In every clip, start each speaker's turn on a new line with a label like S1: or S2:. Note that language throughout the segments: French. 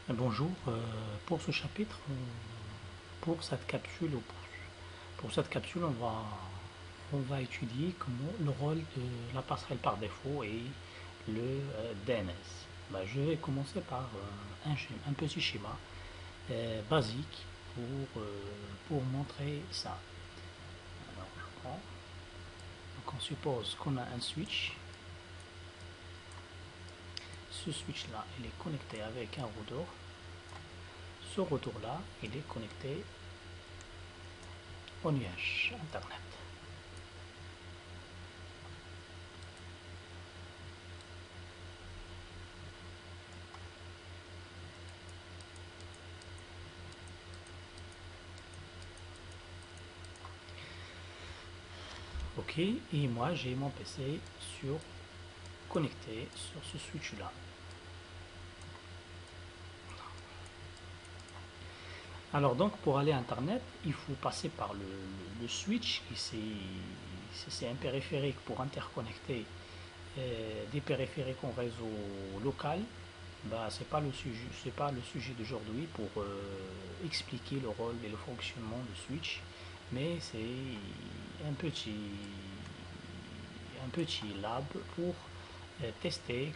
S1: Bonjour, pour ce chapitre, pour cette capsule, pour cette capsule, on va étudier comment le rôle de la passerelle par défaut et le DNS. Je vais commencer par un petit schéma basique pour montrer ça. Alors, je prends. Donc, on suppose qu'on a un switch. Ce switch-là, il est connecté avec un routeur. Ce routeur-là, il est connecté au nuage Internet. Ok, et moi j'ai mon PC connecté sur ce switch là. Alors donc pour aller à internet, il faut passer par le switch qui c'est un périphérique pour interconnecter des périphériques en réseau local. C'est pas le sujet d'aujourd'hui pour expliquer le rôle et le fonctionnement du switch, mais c'est un petit un petit lab pour tester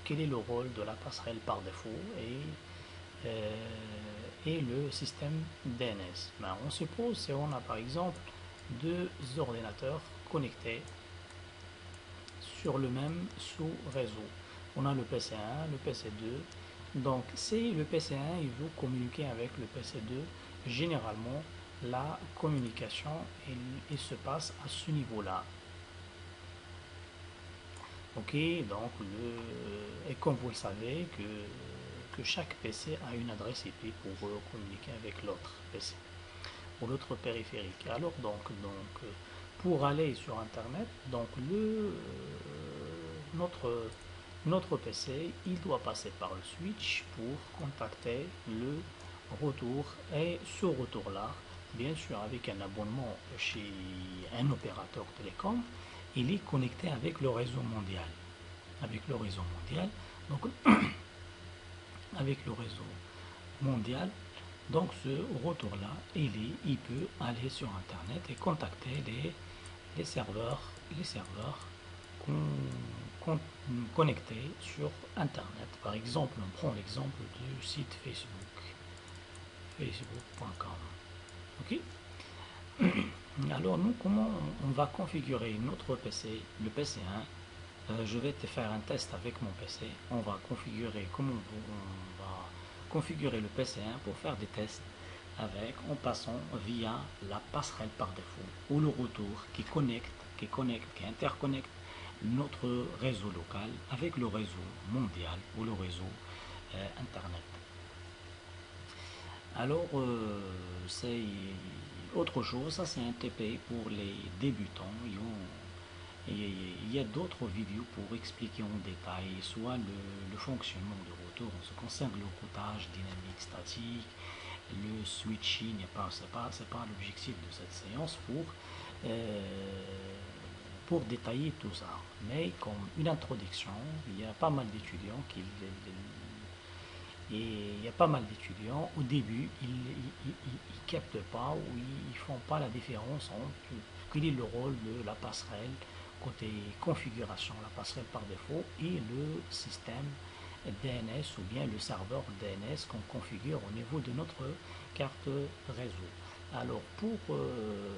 S1: quel est le rôle de la passerelle par défaut et le système DNS. On suppose si on a par exemple deux ordinateurs connectés sur le même sous-réseau. On a le PC1, le PC2. Donc si le PC1 il veut communiquer avec le PC2, généralement la communication il se passe à ce niveau-là. Ok, donc et comme vous le savez que chaque PC a une adresse IP pour communiquer avec l'autre PC ou l'autre périphérique. Alors pour aller sur Internet, donc notre PC, il doit passer par le switch pour contacter le retour et ce retour-là, bien sûr avec un abonnement chez un opérateur télécom, il est connecté avec le réseau mondial. Avec le réseau mondial, donc avec le réseau mondial, donc ce retour-là, il peut aller sur Internet et contacter les serveurs, les serveurs connectés sur Internet. Par exemple, on prend l'exemple du site Facebook, facebook.com. Ok. Alors nous, comment on va configurer notre PC, le PC1. Je vais te faire un test avec mon PC. On va configurer on va configurer le PC1 pour faire des tests en passant via la passerelle par défaut ou le retour qui interconnecte notre réseau local avec le réseau mondial ou le réseau Internet. Alors, c'est autre chose, ça c'est un TP pour les débutants. Il y a d'autres vidéos pour expliquer en détail soit le fonctionnement du routeur en ce qui concerne le routage dynamique statique, le switching, c'est pas l'objectif de cette séance pour détailler tout ça. Mais comme une introduction, il y a pas mal d'étudiants au début, ils captent pas ou ils font pas la différence entre quel est le rôle de la passerelle côté configuration, la passerelle par défaut, et le système DNS ou bien le serveur DNS qu'on configure au niveau de notre carte réseau. Alors pour, euh,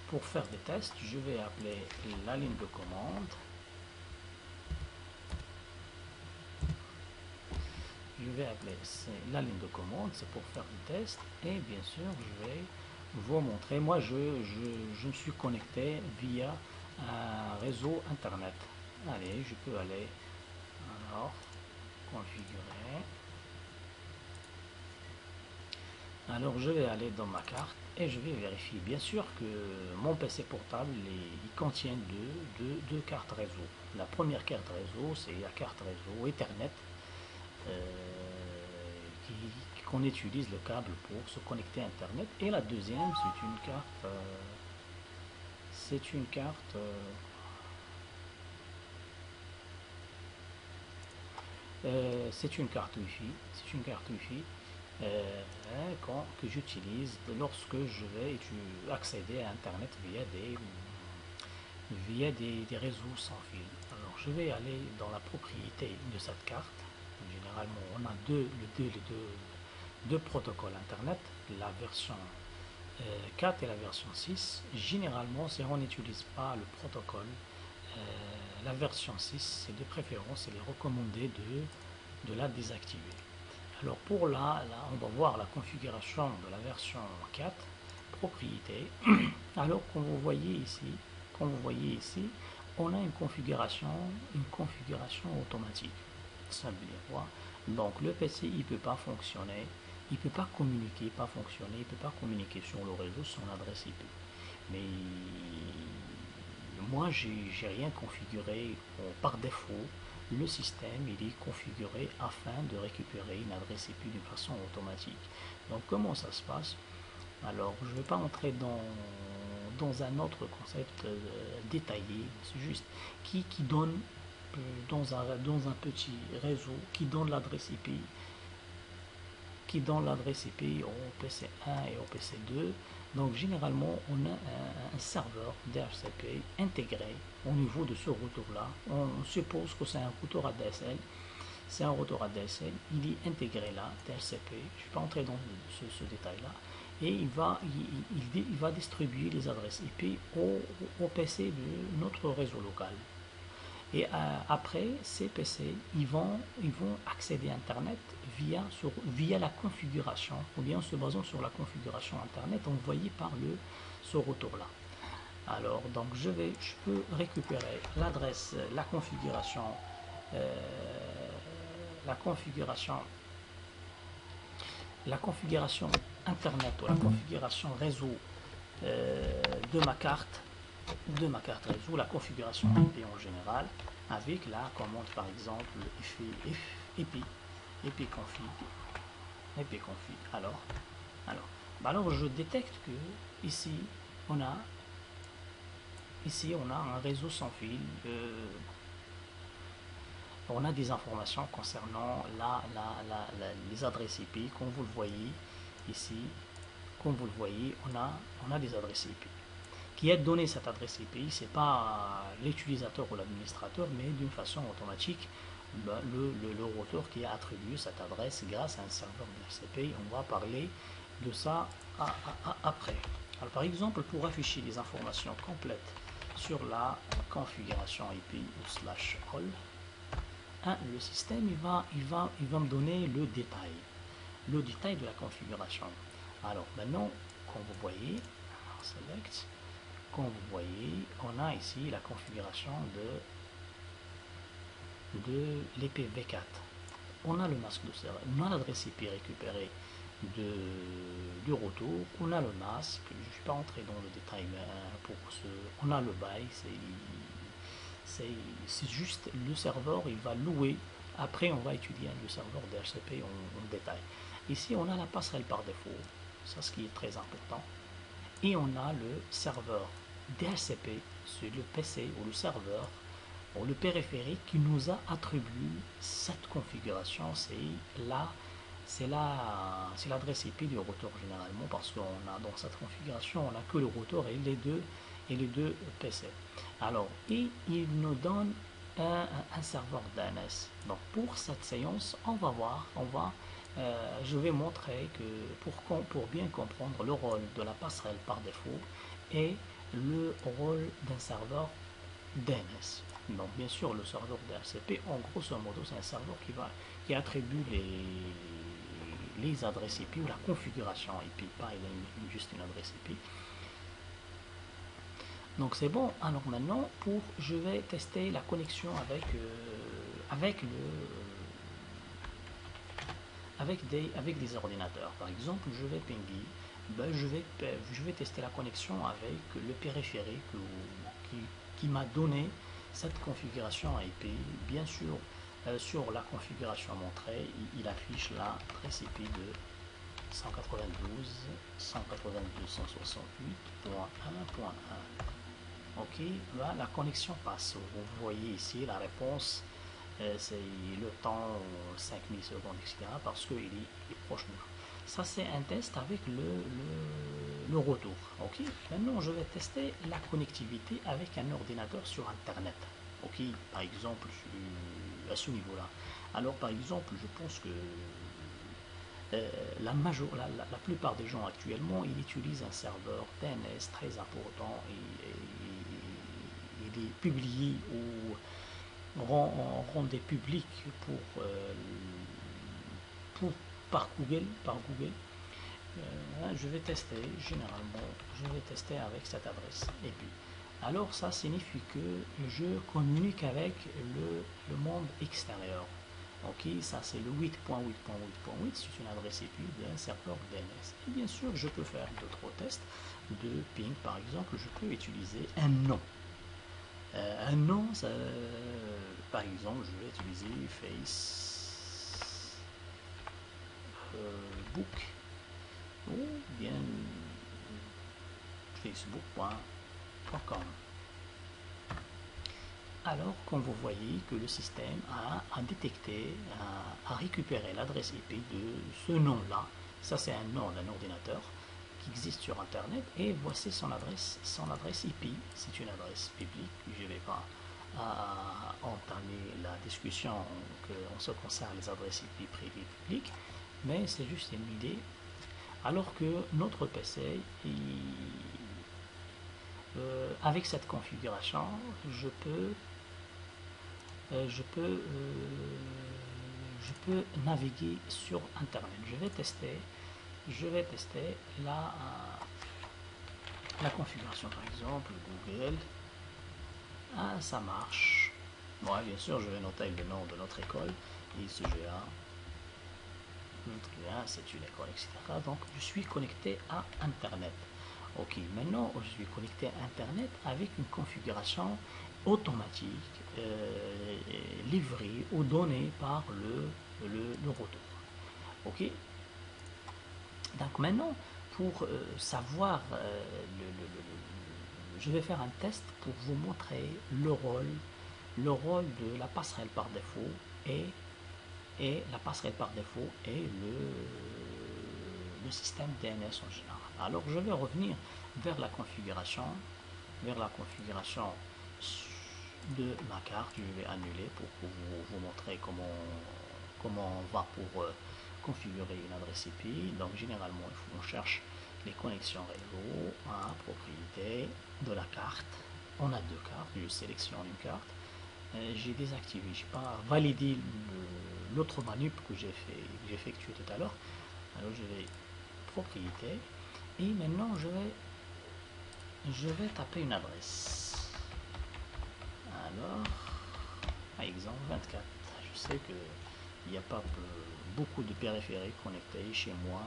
S1: pour faire des tests, je vais appeler la ligne de commande. Je vais appeler la ligne de commande, c'est pour faire des tests. Et bien sûr, je vais vous montrer. Moi, je suis connecté via un réseau Internet. Allez, je peux aller alors configurer. Alors je vais aller dans ma carte et je vais vérifier. Bien sûr que mon PC portable il contient deux cartes réseau. La première carte réseau, c'est la carte réseau Ethernet euh, qu'on utilise le câble pour se connecter à Internet. Et la deuxième, c'est une carte C'est une carte Wi-Fi. C'est une carte Wi-Fi que j'utilise lorsque je vais accéder à Internet via des réseaux sans fil. Alors, je vais aller dans la propriété de cette carte. Généralement, on a deux protocoles Internet, la version 4 et la version 6. Généralement, si on n'utilise pas le protocole, la version 6, c'est de préférence, il est recommandé de la désactiver. Alors pour là, on va voir la configuration de la version 4, propriété. Alors comme vous voyez ici, on a une configuration automatique. Ça veut dire quoi? Donc le PC il peut pas fonctionner, il peut pas communiquer, il peut pas communiquer sur le réseau son adresse IP. Mais moi j'ai rien configuré par défaut. Le système il est configuré afin de récupérer une adresse IP d'une façon automatique. Donc comment ça se passe? Alors je ne vais pas entrer dans un autre concept détaillé, c'est juste qui donne dans un petit réseau qui donne l'adresse IP au PC1 et au PC2. Donc généralement on a un serveur DHCP intégré au niveau de ce routeur-là. On suppose que c'est un routeur ADSL. C'est un routeur ADSL, il est intégré là, DHCP. Je ne vais pas entrer dans ce détail-là. Et il va distribuer les adresses IP au PC de notre réseau local. Et après, ces PC, ils vont accéder à Internet via la configuration, ou bien en se basant sur la configuration Internet envoyée par ce routeur-là. Alors, donc je peux récupérer l'adresse, la configuration Internet ou la configuration réseau de ma carte réseau, la configuration IP en général, avec la commande par exemple ipconfig. Alors je détecte que on a un réseau sans fil. On a des informations concernant les adresses IP. Comme vous le voyez ici, on a des adresses IP. Qui a donné cette adresse IP, c'est pas l'utilisateur ou l'administrateur, mais d'une façon automatique, le routeur qui a attribué cette adresse grâce à un serveur DHCP. On va parler de ça après. Alors, par exemple, pour afficher les informations complètes sur la configuration IP ou /all, le système il va me donner le détail de la configuration. Alors maintenant, comme vous voyez, select. Comme vous voyez, on a ici la configuration de l'IPv4. On a le masque de serveur, on a l'adresse IP récupérée du retour, on a le masque, je ne vais pas entrer dans le détail, mais on a le bail, c'est juste le serveur, il va louer. Après, on va étudier le serveur DHCP en détail. Ici, on a la passerelle par défaut, ça ce qui est très important. Et on a le serveur DHCP sur le PC ou le serveur ou le périphérique qui nous a attribué cette configuration. C'est l'adresse IP du routeur généralement, parce qu'on a dans cette configuration, on n'a que le routeur et les deux PC. Alors, et il nous donne un serveur DNS. Donc pour cette séance, on va voir, je vais montrer que pour bien comprendre le rôle de la passerelle par défaut et le rôle d'un serveur DNS. Donc bien sûr le serveur DHCP, en grosso modo, c'est un serveur qui attribue les adresses IP ou la configuration IP, pas juste une adresse IP. Donc c'est bon. Alors maintenant, je vais tester la connexion avec des ordinateurs. Par exemple, je vais pinguer, je vais tester la connexion avec le périphérique qui m'a donné cette configuration IP. Bien sûr, sur la configuration montrée, il affiche l'adresse IP de 192.168.1.1. Ok, là, la connexion passe. Vous voyez ici la réponse c'est le temps 5000 secondes, etc. parce qu'il est proche de nous. Ça, c'est un test avec le retour. Ok. Maintenant, je vais tester la connectivité avec un ordinateur sur Internet. Ok. Par exemple, à ce niveau-là. Alors, par exemple, je pense que la plupart des gens actuellement, ils utilisent un serveur DNS très important et il est publié ou rendez public pour, par Google. Je vais tester, généralement, je vais tester avec cette adresse. Et puis, alors ça signifie que je communique avec le monde extérieur. Ok, ça c'est le 8.8.8.8, c'est une adresse IP d'un serveur DNS. Et bien sûr, je peux faire d'autres tests de ping, par exemple, je peux utiliser un nom. Un nom, ça, par exemple, je vais utiliser Facebook ou bien facebook.com. Alors, comme vous voyez que le système a détecté, a récupéré l'adresse IP de ce nom-là, ça c'est un nom d'un ordinateur qui existe sur Internet, et voici son adresse IP, c'est une adresse publique, je ne vais pas entamer la discussion en ce qui concerne les adresses IP privées publiques, mais c'est juste une idée. Alors que notre PC, avec cette configuration, je peux naviguer sur Internet. Je vais tester la configuration, par exemple, Google. Ah, ça marche. Bon, bien sûr, je vais noter le nom de notre école, ICGA. Notre IA, c'est une école, etc. Donc, je suis connecté à Internet. Ok, maintenant, je suis connecté à Internet avec une configuration automatique livrée ou donnée par le retour. Ok. Donc maintenant, pour savoir, je vais faire un test pour vous montrer le rôle de la passerelle par défaut et la passerelle par défaut et le système DNS en général. Alors je vais revenir vers la configuration de ma carte. Je vais annuler pour vous montrer comment on va pour configurer une adresse IP. Donc généralement, on cherche les connexions réseau, propriété de la carte. On a deux cartes, je sélectionne une carte. J'ai désactivé, je n'ai pas validé l'autre manip que j'ai effectué tout à l'heure. Alors je vais propriété et maintenant je vais taper une adresse. Alors, par exemple 24. Je sais qu'il n'y a pas beaucoup de périphériques connectés chez moi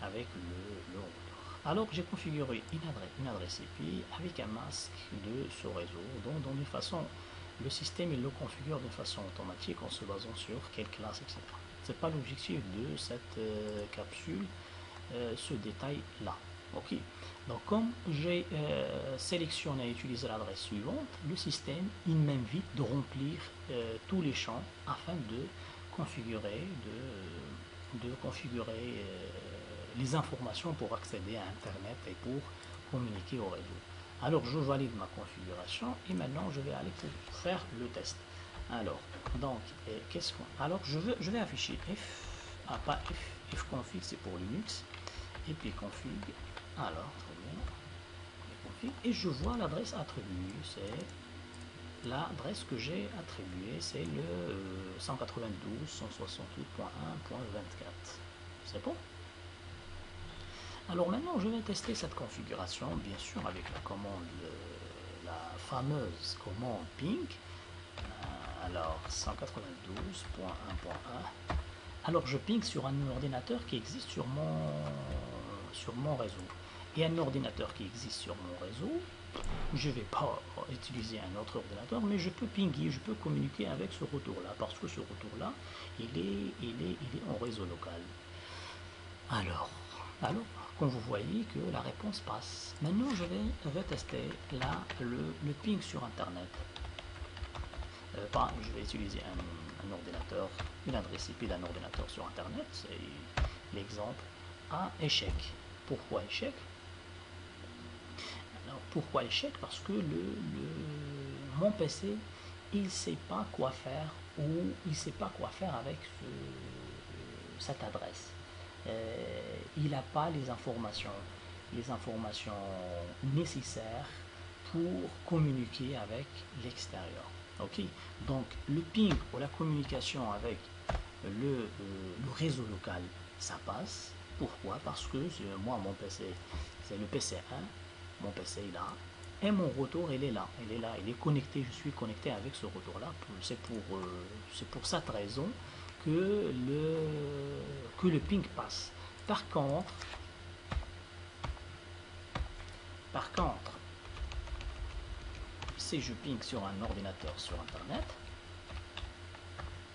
S1: avec le routeur. Alors j'ai configuré une adresse IP avec un masque de ce réseau, donc d'une façon, le système il le configure de façon automatique en se basant sur quelle classe, etc. C'est pas l'objectif de cette capsule, ce détail là. Ok. Donc comme j'ai sélectionné et utilisé l'adresse suivante, le système il m'invite de remplir tous les champs afin de configurer les informations pour accéder à Internet et pour communiquer au réseau. Alors je valide ma configuration et maintenant je vais aller pour faire le test. Alors, donc, alors je vais afficher pas fconfig c'est pour Linux, et puis config. Alors, très bien, config, et je vois l'adresse attribuée, c'est l'adresse que j'ai attribuée, c'est le 192.168.1.24. C'est bon. Alors maintenant, je vais tester cette configuration, bien sûr, avec la commande, la fameuse commande ping. Alors, 192.1.1. Alors, je ping sur un ordinateur qui existe sur mon réseau. Et un ordinateur qui existe sur mon réseau, je ne vais pas utiliser un autre ordinateur, mais je peux pinguer, je peux communiquer avec ce retour-là, parce que ce retour-là, il est en réseau local. Alors, comme vous voyez que la réponse passe. Maintenant, je vais tester là le ping sur Internet. Je vais utiliser un ordinateur, une adresse IP d'un ordinateur sur Internet. C'est l'exemple à échec. Pourquoi échec? Alors, pourquoi échec? Parce que mon PC, il ne sait pas quoi faire ou il ne sait pas quoi faire avec cette adresse. Il n'a pas les informations nécessaires pour communiquer avec l'extérieur. Ok, donc le ping ou la communication avec le réseau local, ça passe. Pourquoi? Parce que moi, mon PC, c'est le PC1, mon PC est là, et mon retour, il est là, il est connecté, je suis connecté avec ce retour-là. C'est pour cette raison que le ping passe. Par contre, si je ping sur un ordinateur sur Internet,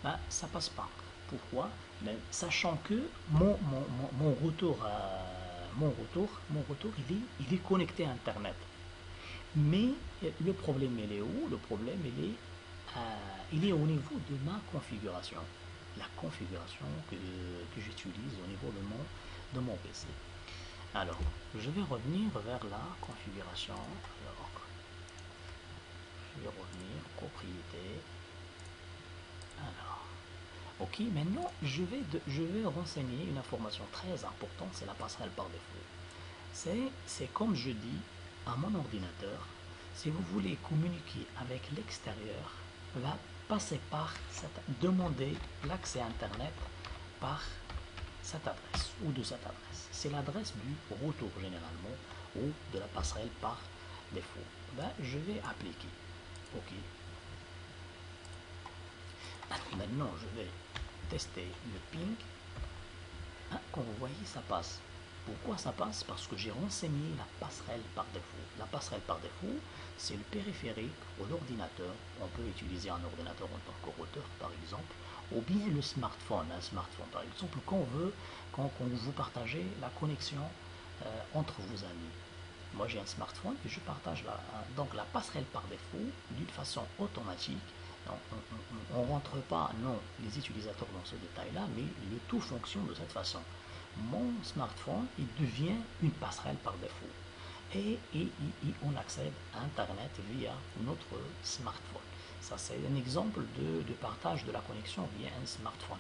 S1: ben, ça passe pas. Pourquoi? Ben, sachant que mon retour, il est connecté à Internet. Mais le problème, il est où? Le problème, il est au niveau de ma configuration. La configuration que j'utilise au niveau de mon PC. Alors, je vais revenir vers la configuration. Alors, je vais revenir, propriété. Alors, ok, maintenant, je vais renseigner une information très importante, c'est la passerelle par défaut. C'est comme je dis à mon ordinateur, si vous voulez communiquer avec l'extérieur, va passer par demander l'accès à Internet par cette adresse ou de cette adresse. C'est l'adresse du retour généralement ou de la passerelle par défaut. Ben, je vais appliquer. Ok. Alors maintenant, je vais tester le ping. Ah, comme vous voyez, ça passe. Pourquoi ça passe? Parce que j'ai renseigné la passerelle par défaut. La passerelle par défaut, c'est le périphérique ou l'ordinateur. On peut utiliser un ordinateur en tant que routeur, par exemple, ou bien le smartphone. Un smartphone, par exemple, quand vous partagez la connexion entre vos amis. Moi, j'ai un smartphone et je partage donc la passerelle par défaut d'une façon automatique. On ne rentre pas, non, les utilisateurs dans ce détail-là, mais le tout fonctionne de cette façon. Mon smartphone, il devient une passerelle par défaut. Et on accède à Internet via notre smartphone. Ça, c'est un exemple de partage de la connexion via un smartphone.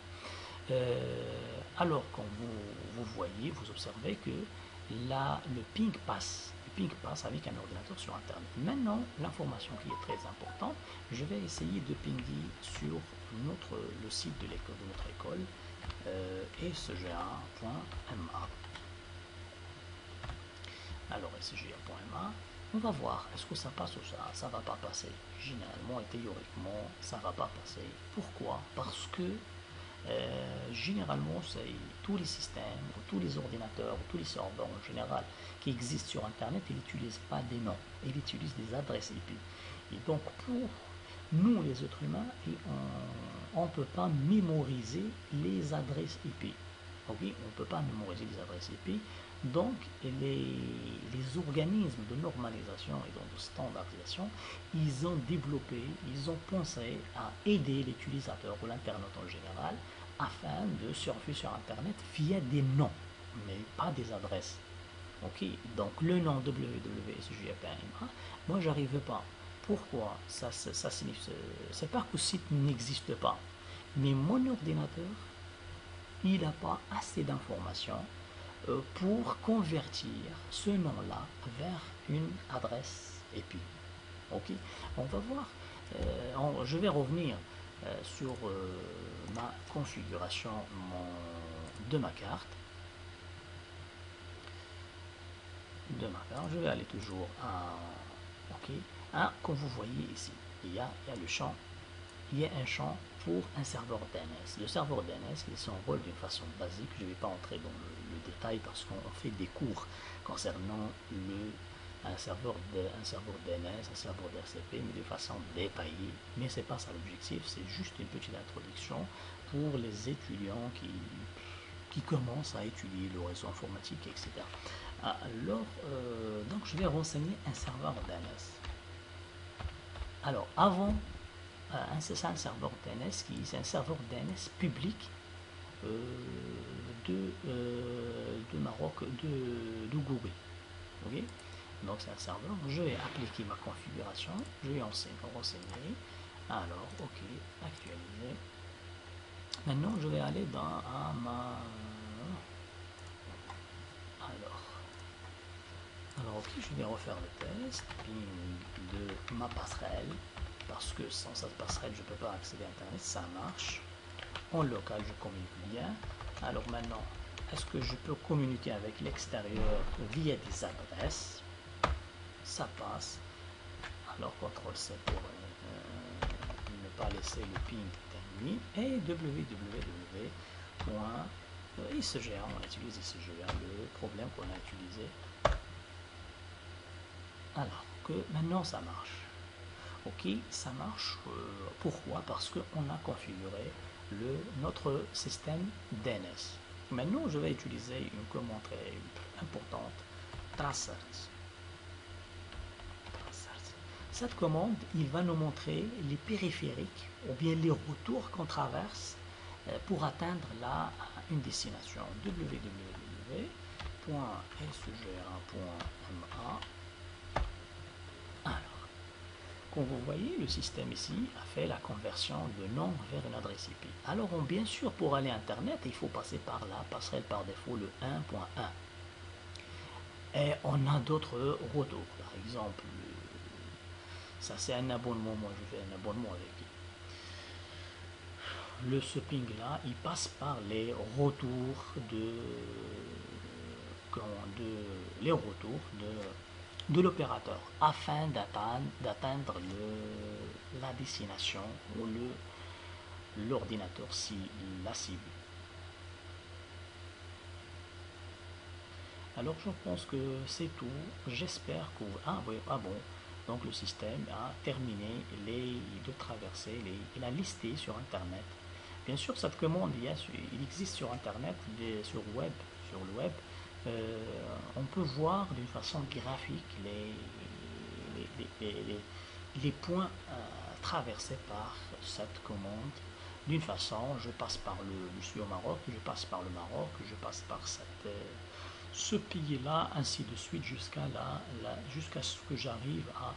S1: Alors, quand vous voyez, vous observez que le ping passe. Le ping passe avec un ordinateur sur Internet. Maintenant, l'information qui est très importante, je vais essayer de pinguer sur le site de notre école, sga.ma. Alors, sga.ma, on va voir, est-ce que ça passe ou ça ne va pas passer? Généralement et théoriquement, ça ne va pas passer. Pourquoi? Parce que généralement, c'est tous les systèmes, ou tous les ordinateurs, ou tous les serveurs en général qui existent sur Internet, ils n'utilisent pas des noms, ils utilisent des adresses IP. Et donc, pour nous, les êtres humains, on ne peut pas mémoriser les adresses IP. Okay? On ne peut pas mémoriser les adresses IP. Donc, les organismes de normalisation et de standardisation, ils ont développé, ils ont pensé à aider l'utilisateur ou l'Internet en général afin de surfer sur Internet via des noms, mais pas des adresses. Ok, donc le nom www.sga.ma, moi j'arrive pas. Pourquoi? Ça signifie, c'est pas que le site n'existe pas, mais mon ordinateur, il n'a pas assez d'informations pour convertir ce nom-là vers une adresse IP. Ok, on va voir. Je vais revenir sur ma configuration de ma carte. Je vais aller toujours à OK. Comme vous voyez ici, il y a le champ. Il y a un champ pour un serveur DNS. Le serveur DNS, il s'envole d'une façon basique. Je ne vais pas entrer dans le détail parce qu'on fait des cours concernant un serveur DNS, un serveur DHCP, mais de façon détaillée. Mais ce n'est pas ça l'objectif, c'est juste une petite introduction pour les étudiants qui commencent à étudier le réseau informatique, etc. Alors, donc je vais renseigner un serveur DNS. Alors, avant c'est un serveur DNS c'est un serveur DNS public de Maroc, de Google. Ok. Donc c'est un serveur. Je vais appliquer ma configuration. Je vais renseigner. Alors, ok, actualiser. Maintenant, je vais aller à ma... Alors, ok, je vais refaire le test de ma passerelle. Parce que sans cette passerelle, je ne peux pas accéder à Internet. Ça marche. En local, je communique bien. Alors maintenant, est-ce que je peux communiquer avec l'extérieur via des adresses? Ça passe. Alors, CTRL-C pour ne pas laisser le ping terminé. Et www. ICGA, on utilise ICGA, le problème qu'on a utilisé. Alors que maintenant ça marche. Ok, ça marche. Pourquoi? Parce qu'on a configuré notre système DNS. Maintenant, je vais utiliser une commande très importante, tracers. Cette commande, il va nous montrer les périphériques ou bien les retours qu'on traverse pour atteindre une destination www.sgera.ma. Alors, comme vous voyez, le système ici a fait la conversion de nom vers une adresse IP. Alors, bien sûr, pour aller à Internet, il faut passer par la passerelle par défaut, le 1.1. Et on a d'autres retours. Par exemple, ça c'est un abonnement. Moi, je fais un abonnement avec ce ping là. Il passe par les retours de l'opérateur afin d'atteindre la destination ou l'ordinateur si la cible. Alors je pense que c'est tout. J'espère que... Ah oui, ah bon. Donc le système a terminé de traverser, il a listé sur Internet. Bien sûr, cette commande, il existe sur Internet, sur le web. On peut voir d'une façon graphique les points traversés par cette commande. D'une façon, je passe par je suis au Maroc, je passe par le Maroc, je passe par ce pays-là, ainsi de suite, jusqu'à ce que j'arrive à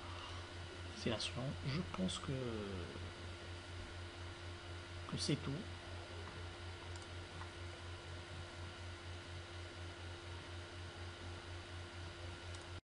S1: destination. Je pense que c'est tout.